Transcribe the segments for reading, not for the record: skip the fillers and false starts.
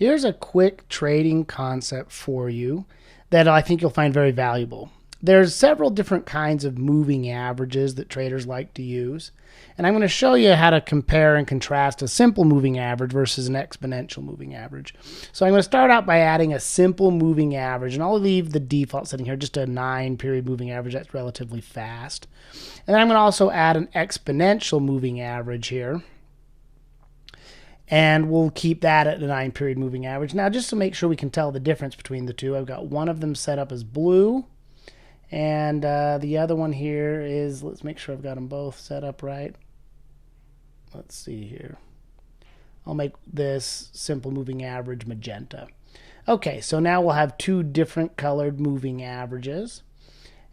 Here's a quick trading concept for you that I think you'll find very valuable. There's several different kinds of moving averages that traders like to use. And I'm going to show you how to compare and contrast a simple moving average versus an exponential moving average. So I'm going to start out by adding a simple moving average, and I'll leave the default setting here, just a 9-period moving average. That's relatively fast. And then I'm going to also add an exponential moving average here. And we'll keep that at the 9-period moving average. Now, just to make sure we can tell the difference between the two, I've got one of them set up as blue. And the other one here is, let's make sure I've got them both set up right. Let's see here. I'll make this simple moving average magenta. Okay, so now we'll have two different colored moving averages.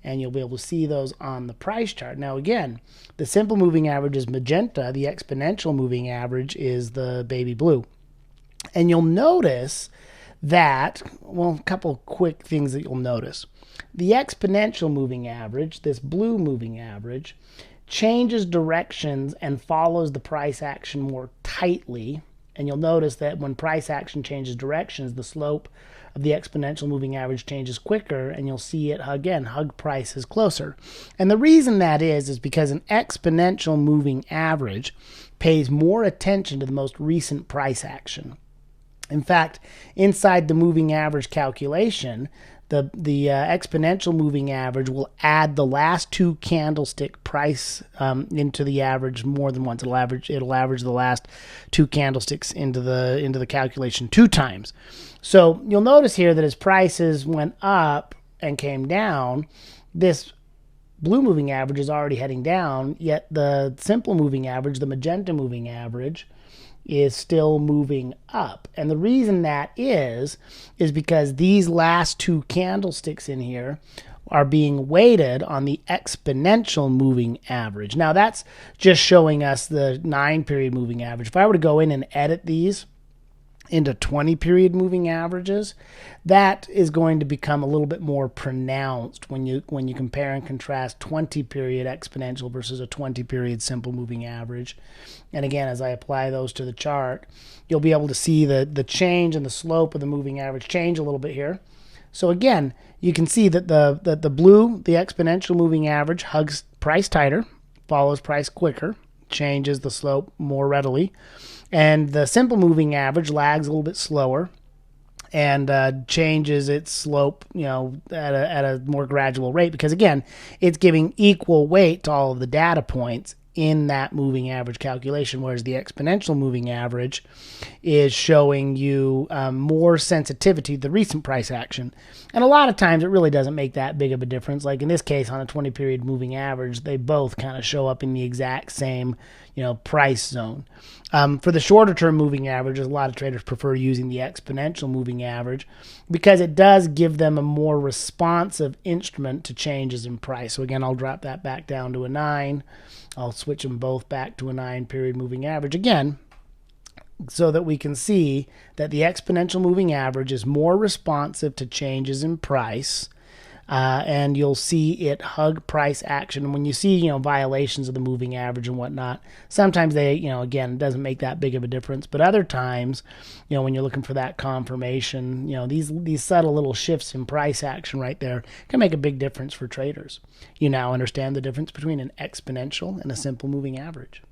And you'll be able to see those on the price chart. Now again, the simple moving average is magenta. The exponential moving average is the baby blue. And you'll notice that, well, a couple quick things that you'll notice. The exponential moving average, this blue moving average, changes directions and follows the price action more tightly. And you'll notice that when price action changes directions, the slope of the exponential moving average changes quicker, and you'll see it again hug prices closer. And the reason that is because an exponential moving average pays more attention to the most recent price action. In fact, inside the moving average calculation, the exponential moving average will add the last two candlestick price into the average more than once. It'll average the last two candlesticks into the calculation 2 times. So you'll notice here that as prices went up and came down, this blue moving average is already heading down, yet the simple moving average, the magenta moving average, is still moving up. And the reason that is because these last two candlesticks in here are being weighted on the exponential moving average. Now that's just showing us the 9-period moving average. If I were to go in and edit these into 20-period moving averages, that is going to become a little bit more pronounced when you compare and contrast 20-period exponential versus a 20-period simple moving average. And again, as I apply those to the chart, you'll be able to see the change in the slope of the moving average change a little bit here. So again, you can see that the blue, the exponential moving average, hugs price tighter, follows price quicker, changes the slope more readily. And the simple moving average lags a little bit slower and changes its slope, at a more gradual rate, because again, it's giving equal weight to all of the data points in that moving average calculation, whereas the exponential moving average is showing you more sensitivity to the recent price action. And a lot of times it really doesn't make that big of a difference. Like in this case, on a 20-period moving average, they both kind of show up in the exact same price zone. For the shorter term moving averages, a lot of traders prefer using the exponential moving average because it does give them a more responsive instrument to changes in price. So again, I'll drop that back down to a 9. I'll switch them both back to a 9-period moving average again, so that we can see that the exponential moving average is more responsive to changes in price. And you'll see it hug price action. And when you see, violations of the moving average and whatnot, sometimes they, again, it doesn't make that big of a difference. But other times, when you're looking for that confirmation, these subtle little shifts in price action right there can make a big difference for traders. You now understand the difference between an exponential and a simple moving average.